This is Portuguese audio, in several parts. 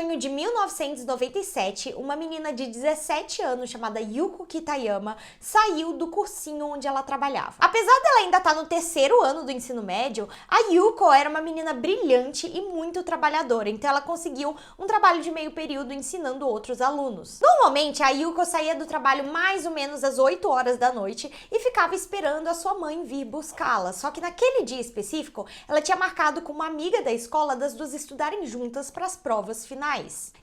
junho de 1997, uma menina de 17 anos chamada Yuko Kitayama saiu do cursinho onde ela trabalhava. Apesar dela ainda estar no terceiro ano do ensino médio, a Yuko era uma menina brilhante e muito trabalhadora, então ela conseguiu um trabalho de meio período ensinando outros alunos. Normalmente, a Yuko saía do trabalho mais ou menos às 8 horas da noite e ficava esperando a sua mãe vir buscá-la, só que naquele dia específico, ela tinha marcado com uma amiga da escola das duas estudarem juntas para as provas finais.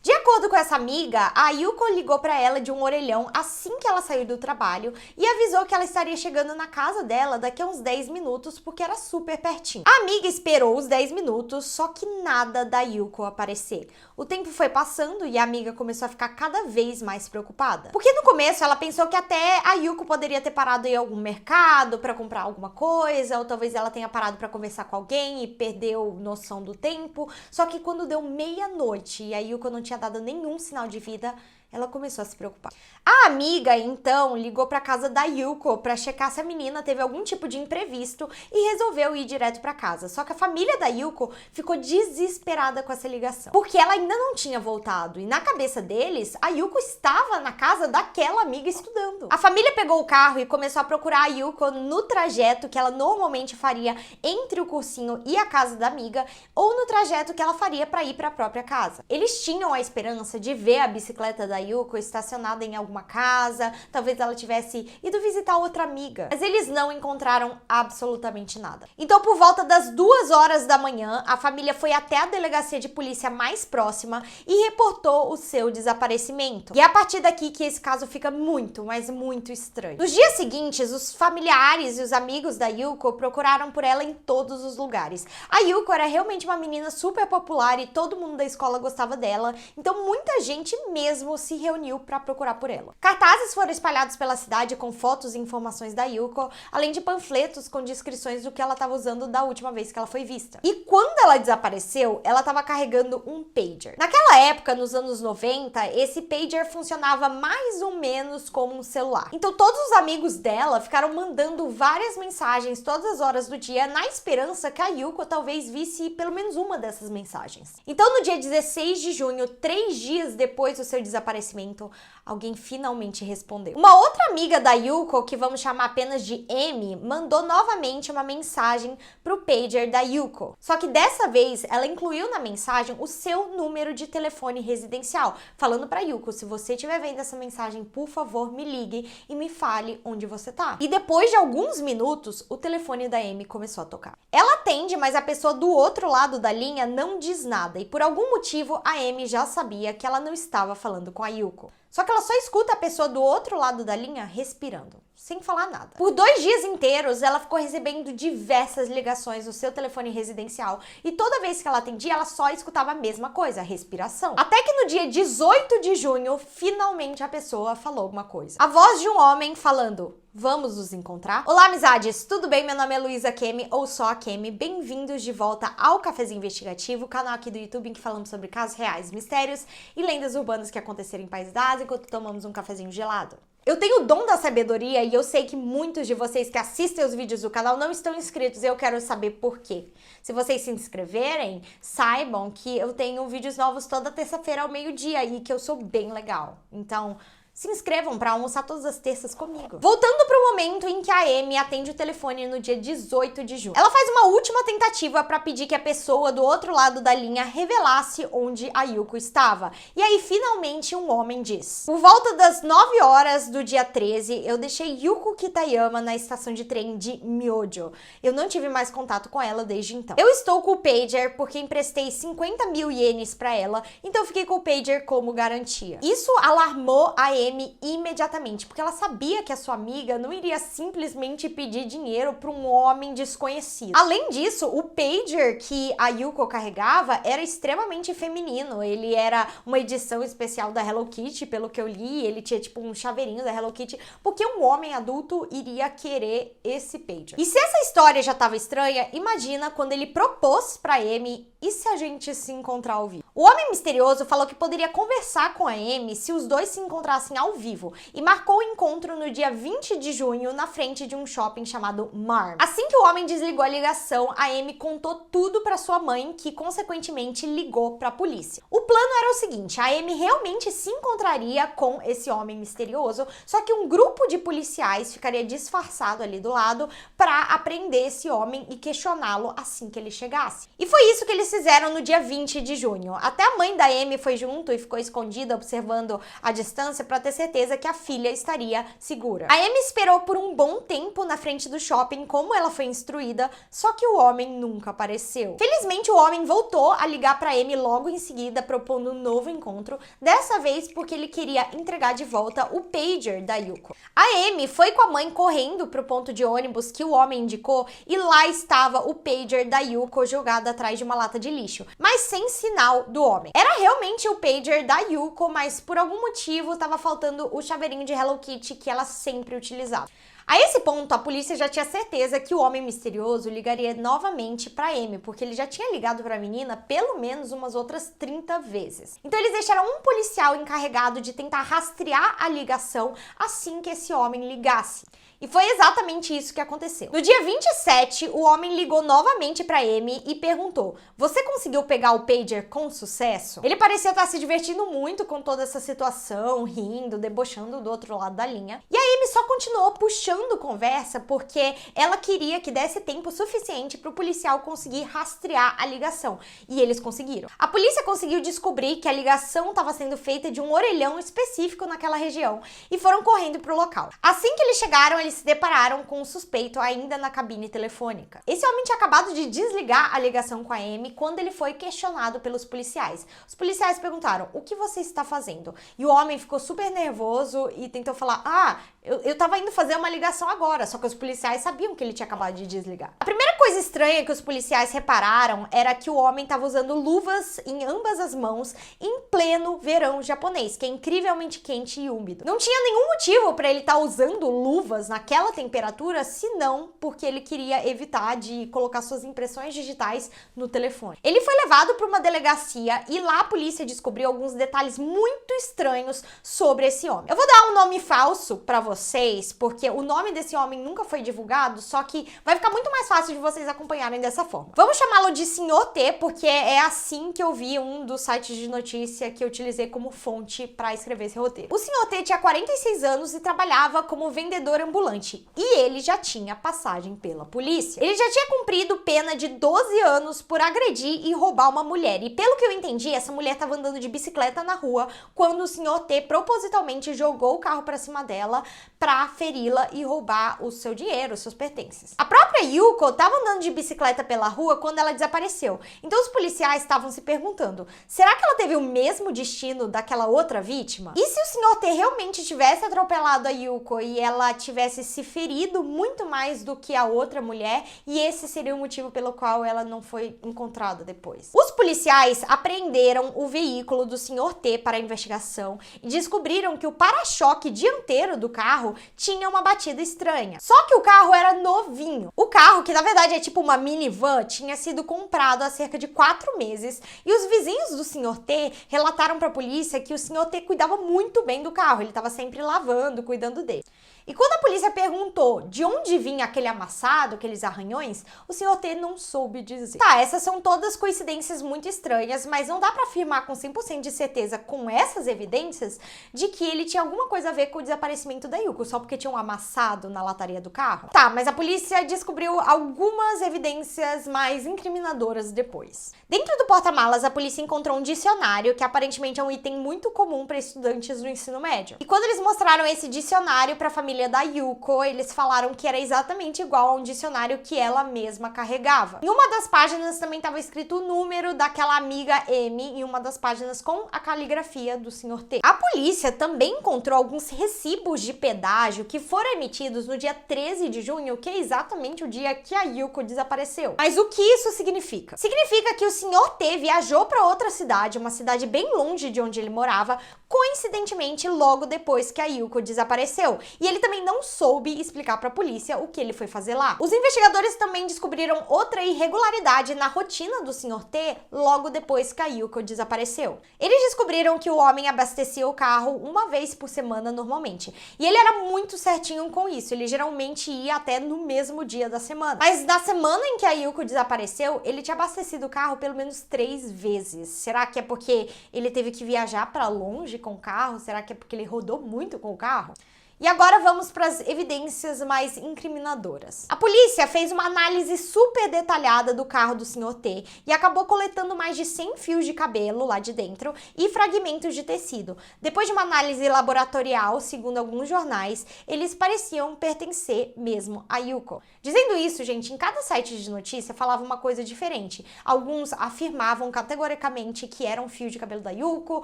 De acordo com essa amiga, a Yuko ligou para ela de um orelhão assim que ela saiu do trabalho e avisou que ela estaria chegando na casa dela daqui a uns 10 minutos porque era super pertinho. A amiga esperou os 10 minutos, só que nada da Yuko aparecer. O tempo foi passando e a amiga começou a ficar cada vez mais preocupada. Porque no começo ela pensou que até a Yuko poderia ter parado em algum mercado para comprar alguma coisa, ou talvez ela tenha parado para conversar com alguém e perdeu noção do tempo. Só que quando deu meia-noite e a Yuko não tinha dado nenhum sinal de vida, ela começou a se preocupar. A amiga, então, ligou para casa da Yuko para checar se a menina teve algum tipo de imprevisto e resolveu ir direto para casa. Só que a família da Yuko ficou desesperada com essa ligação, porque ela ainda não tinha voltado. E na cabeça deles, a Yuko estava na casa daquela amiga estudando. A família pegou o carro e começou a procurar a Yuko no trajeto que ela normalmente faria entre o cursinho e a casa da amiga, ou no trajeto que ela faria para ir para a própria casa. Eles tinham a esperança de ver a bicicleta da Yuko estacionada em alguma casa, talvez ela tivesse ido visitar outra amiga, mas eles não encontraram absolutamente nada. Então, por volta das 2 horas da manhã, a família foi até a delegacia de polícia mais próxima e reportou o seu desaparecimento. E é a partir daqui que esse caso fica muito, mas muito estranho. Nos dias seguintes, os familiares e os amigos da Yuko procuraram por ela em todos os lugares. A Yuko era realmente uma menina super popular e todo mundo da escola gostava dela, então muita gente mesmo se reuniu para procurar por ela. Cartazes foram espalhados pela cidade com fotos e informações da Yuko, além de panfletos com descrições do que ela estava usando da última vez que ela foi vista. E quando ela desapareceu, ela estava carregando um pager. Naquela época, nos anos 90, esse pager funcionava mais ou menos como um celular. Então todos os amigos dela ficaram mandando várias mensagens todas as horas do dia na esperança que a Yuko talvez visse pelo menos uma dessas mensagens. Então no dia 16 de junho, 3 dias depois do seu desaparecimento, alguém finalmente respondeu. Uma outra amiga da Yuko, que vamos chamar apenas de Amy, mandou novamente uma mensagem pro pager da Yuko. Só que dessa vez ela incluiu na mensagem o seu número de telefone residencial, falando pra Yuko: se você estiver vendo essa mensagem, por favor, me ligue e me fale onde você tá. E depois de alguns minutos, o telefone da Amy começou a tocar. Ela atende, mas a pessoa do outro lado da linha não diz nada, e por algum motivo a Amy já sabia que ela não estava falando com a Yuko. Só que ela só escuta a pessoa do outro lado da linha respirando, sem falar nada. Por 2 dias inteiros, ela ficou recebendo diversas ligações no seu telefone residencial e toda vez que ela atendia, ela só escutava a mesma coisa, a respiração. Até que no dia 18 de junho, finalmente a pessoa falou alguma coisa. A voz de um homem falando: vamos nos encontrar? Olá, amizades! Tudo bem? Meu nome é Luísa Kemi, ou só a Kemi. Bem-vindos de volta ao Cafezinho Investigativo, canal aqui do YouTube em que falamos sobre casos reais, mistérios e lendas urbanas que aconteceram em países da Ásia enquanto tomamos um cafezinho gelado. Eu tenho o dom da sabedoria e eu sei que muitos de vocês que assistem os vídeos do canal não estão inscritos e eu quero saber por quê. Se vocês se inscreverem, saibam que eu tenho vídeos novos toda terça-feira ao meio-dia e que eu sou bem legal. Então, se inscrevam para almoçar todas as terças comigo. Voltando para o momento em que a Amy atende o telefone no dia 18 de junho. Ela faz uma última tentativa para pedir que a pessoa do outro lado da linha revelasse onde a Yuko estava. E aí, finalmente, um homem diz: por volta das 9 horas do dia 13, eu deixei Yuko Kitayama na estação de trem de Myojo. Eu não tive mais contato com ela desde então. Eu estou com o pager porque emprestei 50 mil ienes para ela, então eu fiquei com o pager como garantia. Isso alarmou a Amy imediatamente, porque ela sabia que a sua amiga não iria simplesmente pedir dinheiro para um homem desconhecido. Além disso, o pager que a Yuko carregava era extremamente feminino. Ele era uma edição especial da Hello Kitty, pelo que eu li. Ele tinha tipo um chaveirinho da Hello Kitty, porque um homem adulto iria querer esse pager. E se essa história já estava estranha, imagina quando ele propôs para Amy: e se a gente se encontrar ao vivo? O homem misterioso falou que poderia conversar com a Amy se os dois se encontrassem ao vivo e marcou o encontro no dia 20 de junho na frente de um shopping chamado Marm. Assim que o homem desligou a ligação, a Amy contou tudo para sua mãe, que consequentemente ligou para a polícia. O plano era o seguinte: a Amy realmente se encontraria com esse homem misterioso, só que um grupo de policiais ficaria disfarçado ali do lado para apreender esse homem e questioná-lo assim que ele chegasse. E foi isso que eles fizeram no dia 20 de junho. Até a mãe da Amy foi junto e ficou escondida observando a distância para ter certeza que a filha estaria segura. A Amy esperou por um bom tempo na frente do shopping, como ela foi instruída, só que o homem nunca apareceu. Felizmente, o homem voltou a ligar para Amy logo em seguida, propondo um novo encontro, dessa vez porque ele queria entregar de volta o pager da Yuko. A Amy foi com a mãe correndo pro ponto de ônibus que o homem indicou e lá estava o pager da Yuko jogado atrás de uma lata de lixo, mas sem sinal do homem. Era realmente o pager da Yuko, mas por algum motivo estava faltando o chaveirinho de Hello Kitty que ela sempre utilizava. A esse ponto, a polícia já tinha certeza que o homem misterioso ligaria novamente para Amy, porque ele já tinha ligado para a menina pelo menos umas outras 30 vezes. Então eles deixaram um policial encarregado de tentar rastrear a ligação assim que esse homem ligasse. E foi exatamente isso que aconteceu. No dia 27, o homem ligou novamente para Amy e perguntou: "Você conseguiu pegar o pager com sucesso?" Ele parecia estar se divertindo muito com toda essa situação, rindo, debochando do outro lado da linha. E a Amy só continuou puxando conversa porque ela queria que desse tempo suficiente para o policial conseguir rastrear a ligação. E eles conseguiram. A polícia conseguiu descobrir que a ligação estava sendo feita de um orelhão específico naquela região e foram correndo para o local. Assim que eles chegaram, eles se depararam com o suspeito ainda na cabine telefônica. Esse homem tinha acabado de desligar a ligação com a Amy quando ele foi questionado pelos policiais. Os policiais perguntaram: "O que você está fazendo?" E o homem ficou super nervoso e tentou falar: eu tava indo fazer uma ligação agora", só que os policiais sabiam que ele tinha acabado de desligar. A primeira coisa estranha que os policiais repararam era que o homem estava usando luvas em ambas as mãos em pleno verão japonês, que é incrivelmente quente e úmido. Não tinha nenhum motivo para ele estar usando luvas naquela temperatura, senão porque ele queria evitar de colocar suas impressões digitais no telefone. Ele foi levado para uma delegacia e lá a polícia descobriu alguns detalhes muito estranhos sobre esse homem. Eu vou dar um nome falso para vocês, porque o nome desse homem nunca foi divulgado, só que vai ficar muito mais fácil de vocês acompanharem dessa forma. Vamos chamá-lo de Sr. T, porque é assim que eu vi um dos sites de notícia que eu utilizei como fonte para escrever esse roteiro. O Sr. T tinha 46 anos e trabalhava como vendedor ambulante, e ele já tinha passagem pela polícia. Ele já tinha cumprido pena de 12 anos por agredir e roubar uma mulher, e pelo que eu entendi, essa mulher estava andando de bicicleta na rua quando o Sr. T propositalmente jogou o carro para cima dela para feri-la e roubar o seu dinheiro, os seus pertences. A própria Yuko estava andando de bicicleta pela rua quando ela desapareceu. Então os policiais estavam se perguntando: será que ela teve o mesmo destino daquela outra vítima? E se o Sr. T realmente tivesse atropelado a Yuko e ela tivesse se ferido muito mais do que a outra mulher, e esse seria o motivo pelo qual ela não foi encontrada depois? Os policiais apreenderam o veículo do Sr. T para a investigação e descobriram que o para-choque dianteiro do carro tinha uma batida estranha. Só que o carro era novinho. O carro, que na verdade é tipo uma minivan, tinha sido comprado há cerca de 4 meses e os vizinhos do Sr. T relataram para a polícia que o Sr. T cuidava muito bem do carro, ele estava sempre lavando, cuidando dele. E quando a polícia perguntou de onde vinha aquele amassado, aqueles arranhões, o Sr. T não soube dizer. Tá, essas são todas coincidências muito estranhas, mas não dá pra afirmar com 100% de certeza com essas evidências de que ele tinha alguma coisa a ver com o desaparecimento da Yuko, só porque tinha um amassado na lataria do carro. Tá, mas a polícia descobriu algumas evidências mais incriminadoras depois. Dentro do porta-malas, a polícia encontrou um dicionário, que aparentemente é um item muito comum para estudantes do ensino médio. E quando eles mostraram esse dicionário para a família da Yuko, eles falaram que era exatamente igual a um dicionário que ela mesma carregava. Em uma das páginas também estava escrito o número daquela amiga Amy, em uma das páginas com a caligrafia do Sr. T. A polícia também encontrou alguns recibos de pedágio que foram emitidos no dia 13 de junho, que é exatamente o dia que a Yuko desapareceu. Mas o que isso significa? Significa que o Sr. T viajou para outra cidade, uma cidade bem longe de onde ele morava, com coincidentemente logo depois que a Yuko desapareceu. E ele também não soube explicar para a polícia o que ele foi fazer lá. Os investigadores também descobriram outra irregularidade na rotina do Sr. T logo depois que a Yuko desapareceu. Eles descobriram que o homem abastecia o carro uma vez por semana normalmente. E ele era muito certinho com isso, ele geralmente ia até no mesmo dia da semana. Mas na semana em que a Yuko desapareceu, ele tinha abastecido o carro pelo menos 3 vezes. Será que é porque ele teve que viajar para longe com o carro? Será que é porque ele rodou muito com o carro? E agora vamos para as evidências mais incriminadoras. A polícia fez uma análise super detalhada do carro do Sr. T e acabou coletando mais de 100 fios de cabelo lá de dentro e fragmentos de tecido. Depois de uma análise laboratorial, segundo alguns jornais, eles pareciam pertencer mesmo a Yuko. Dizendo isso, gente, em cada site de notícia falava uma coisa diferente. Alguns afirmavam categoricamente que eram fios de cabelo da Yuko,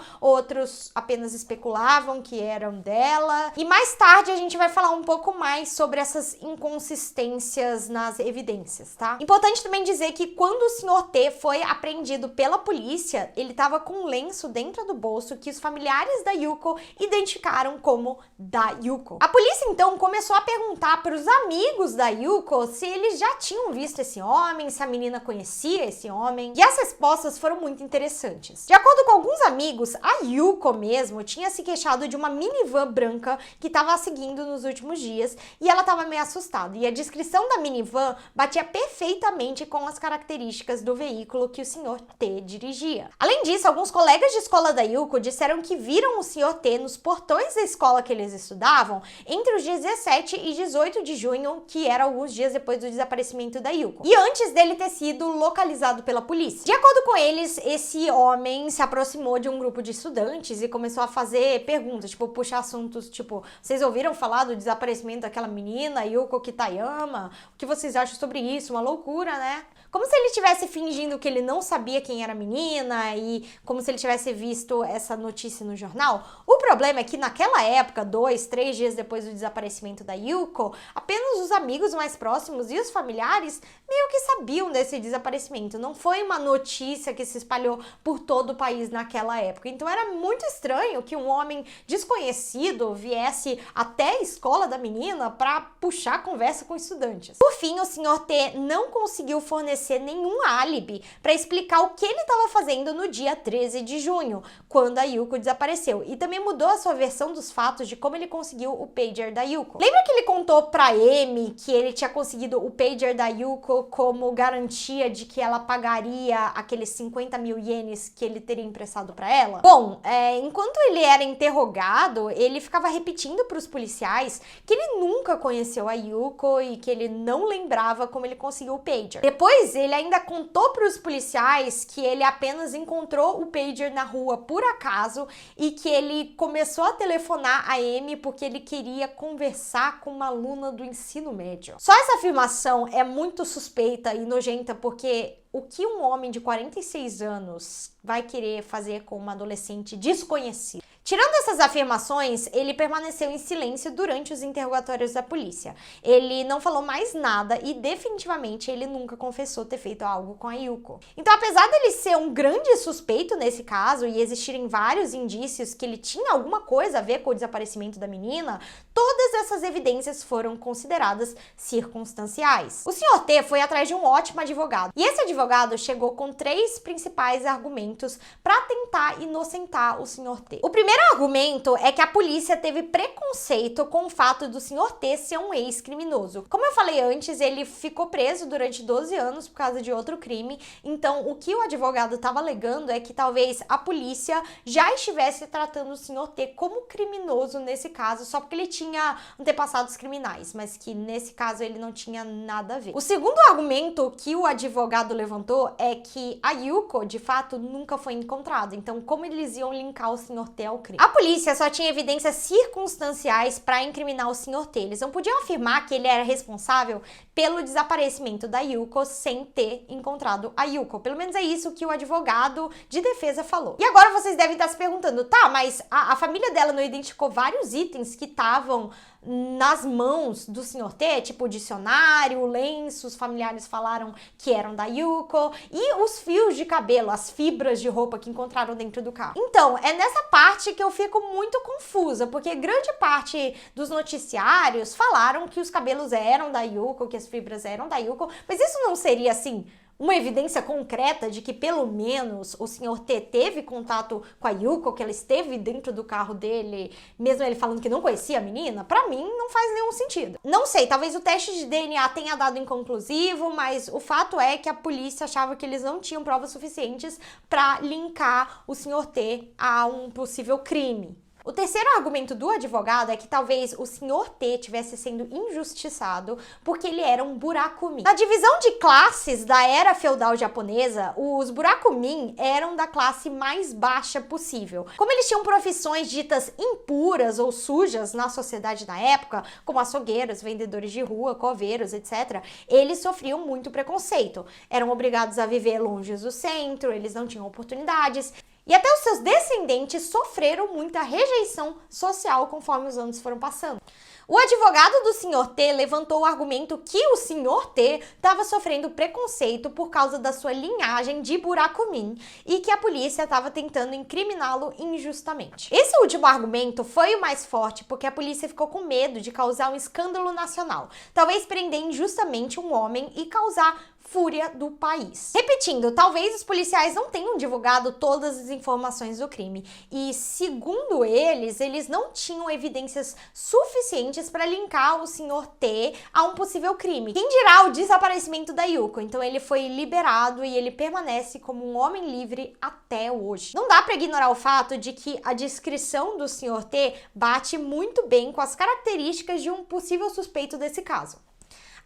outros apenas especulavam que eram dela. E mais tarde a gente vai falar um pouco mais sobre essas inconsistências nas evidências, tá? Importante também dizer que quando o Sr. T foi apreendido pela polícia, ele estava com um lenço dentro do bolso que os familiares da Yuko identificaram como da Yuko. A polícia então começou a perguntar para os amigos da Yuko se eles já tinham visto esse homem, se a menina conhecia esse homem, e as respostas foram muito interessantes. De acordo com alguns amigos, a Yuko mesmo tinha se queixado de uma minivan branca que estava seguindo nos últimos dias e ela estava meio assustada. E a descrição da minivan batia perfeitamente com as características do veículo que o Sr. T dirigia. Além disso, alguns colegas de escola da Yuko disseram que viram o Sr. T nos portões da escola que eles estudavam entre os dias 17 e 18 de junho, que era alguns dias depois do desaparecimento da Yuko, e antes dele ter sido localizado pela polícia. De acordo com eles, esse homem se aproximou de um grupo de estudantes e começou a fazer perguntas, tipo, puxar assuntos, tipo, vocês ouviram falar do desaparecimento daquela menina, Yuko Kitayama? O que vocês acham sobre isso? Uma loucura, né? Como se ele estivesse fingindo que ele não sabia quem era a menina e como se ele tivesse visto essa notícia no jornal. O problema é que naquela época, 2, 3 dias depois do desaparecimento da Yuko, apenas os amigos mais próximos e os familiares meio que sabiam desse desaparecimento. Não foi uma notícia que se espalhou por todo o país naquela época. Então era muito estranho que um homem desconhecido viesse até a escola da menina para puxar conversa com estudantes. Por fim, o Sr. T não conseguiu fornecer nenhum álibi para explicar o que ele estava fazendo no dia 13 de junho, quando a Yuko desapareceu, e também mudou a sua versão dos fatos de como ele conseguiu o pager da Yuko. Lembra que ele contou pra Amy que ele tinha conseguido o pager da Yuko como garantia de que ela pagaria aqueles 50 mil ienes que ele teria emprestado para ela? Bom, enquanto ele era interrogado, ele ficava repetindo para os policiais que ele nunca conheceu a Yuko e que ele não lembrava como ele conseguiu o pager. Depois, ele ainda contou para os policiais que ele apenas encontrou o pager na rua por acaso e que ele começou a telefonar a Amy porque ele queria conversar com uma aluna do ensino médio. Só essa afirmação é muito suspeita e nojenta porque o que um homem de 46 anos vai querer fazer com uma adolescente desconhecida? Tirando essas afirmações, ele permaneceu em silêncio durante os interrogatórios da polícia. Ele não falou mais nada e definitivamente ele nunca confessou ter feito algo com a Yuko. Então, apesar dele ser um grande suspeito nesse caso e existirem vários indícios que ele tinha alguma coisa a ver com o desaparecimento da menina, todas essas evidências foram consideradas circunstanciais. O Sr. T foi atrás de um ótimo advogado. E esse advogado chegou com 3 principais argumentos para tentar inocentar o Sr. T. O primeiro argumento é que a polícia teve preconceito com o fato do Sr. T ser um ex-criminoso. Como eu falei antes, ele ficou preso durante 12 anos por causa de outro crime, então o que o advogado estava alegando é que talvez a polícia já estivesse tratando o Sr. T como criminoso nesse caso, só porque ele tinha antepassados criminais, mas que nesse caso ele não tinha nada a ver. O segundo argumento que o advogado levantou é que a Yuko, de fato, nunca foi encontrada, então como eles iam linkar o Sr. T ao crime? A polícia só tinha evidências circunstanciais para incriminar o Sr. T. Eles não podiam afirmar que ele era responsável pelo desaparecimento da Yuko sem ter encontrado a Yuko. Pelo menos é isso que o advogado de defesa falou. E agora vocês devem estar se perguntando, tá, mas a família dela não identificou vários itens que estavam nas mãos do Sr. T, tipo dicionário, lenços, familiares falaram que eram da Yuko, e os fios de cabelo, as fibras de roupa que encontraram dentro do carro. Então, é nessa parte que eu fico muito confusa, porque grande parte dos noticiários falaram que os cabelos eram da Yuko, que as fibras eram da Yuko, mas isso não seria, assim, uma evidência concreta de que pelo menos o Sr. T teve contato com a Yuko, que ela esteve dentro do carro dele, mesmo ele falando que não conhecia a menina? Pra mim não faz nenhum sentido. Não sei, talvez o teste de DNA tenha dado inconclusivo, mas o fato é que a polícia achava que eles não tinham provas suficientes pra linkar o Sr. T a um possível crime. O terceiro argumento do advogado é que talvez o Sr. T estivesse sendo injustiçado porque ele era um burakumin. Na divisão de classes da era feudal japonesa, os burakumin eram da classe mais baixa possível. Como eles tinham profissões ditas impuras ou sujas na sociedade da época, como açougueiros, vendedores de rua, coveiros, etc., eles sofriam muito preconceito. Eram obrigados a viver longe do centro, eles não tinham oportunidades. E até os seus descendentes sofreram muita rejeição social conforme os anos foram passando. O advogado do Sr. T levantou o argumento que o Sr. T estava sofrendo preconceito por causa da sua linhagem de burakumin e que a polícia estava tentando incriminá-lo injustamente. Esse último argumento foi o mais forte porque a polícia ficou com medo de causar um escândalo nacional, talvez prender injustamente um homem e causar fúria do país. Repetindo, talvez os policiais não tenham divulgado todas as informações do crime e, segundo eles não tinham evidências suficientes para linkar o Sr. T a um possível crime. Quem dirá o desaparecimento da Yuko? Então ele foi liberado e ele permanece como um homem livre até hoje. Não dá para ignorar o fato de que a descrição do Sr. T bate muito bem com as características de um possível suspeito desse caso.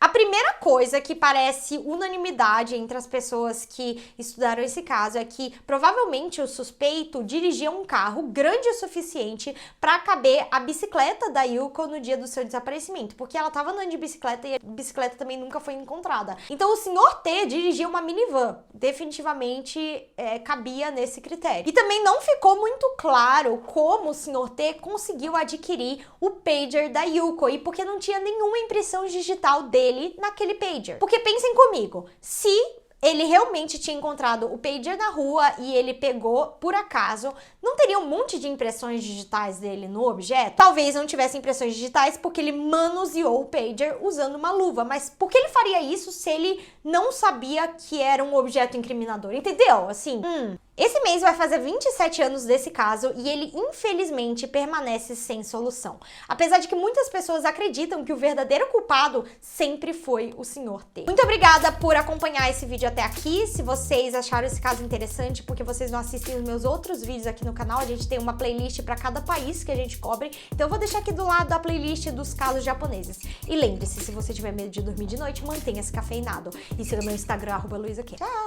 A primeira coisa que parece unanimidade entre as pessoas que estudaram esse caso é que provavelmente o suspeito dirigia um carro grande o suficiente para caber a bicicleta da Yuko no dia do seu desaparecimento, porque ela estava andando de bicicleta e a bicicleta também nunca foi encontrada. Então o Sr. T dirigia uma minivan, definitivamente cabia nesse critério. E também não ficou muito claro como o Sr. T conseguiu adquirir o pager da Yuko e porque não tinha nenhuma impressão digital dele naquele pager. Porque pensem comigo, se ele realmente tinha encontrado o pager na rua e ele pegou por acaso, não teria um monte de impressões digitais dele no objeto? Talvez não tivesse impressões digitais porque ele manuseou o pager usando uma luva, mas por que ele faria isso se ele não sabia que era um objeto incriminador? Entendeu? Assim, Esse mês vai fazer 27 anos desse caso e ele, infelizmente, permanece sem solução. Apesar de que muitas pessoas acreditam que o verdadeiro culpado sempre foi o Sr. T. Muito obrigada por acompanhar esse vídeo até aqui. Se vocês acharam esse caso interessante, porque vocês não assistem os meus outros vídeos aqui no canal, a gente tem uma playlist para cada país que a gente cobre. Então eu vou deixar aqui do lado a playlist dos casos japoneses. E lembre-se, se você tiver medo de dormir de noite, mantenha-se cafeinado. E siga meu Instagram, @luisaK. Tchau!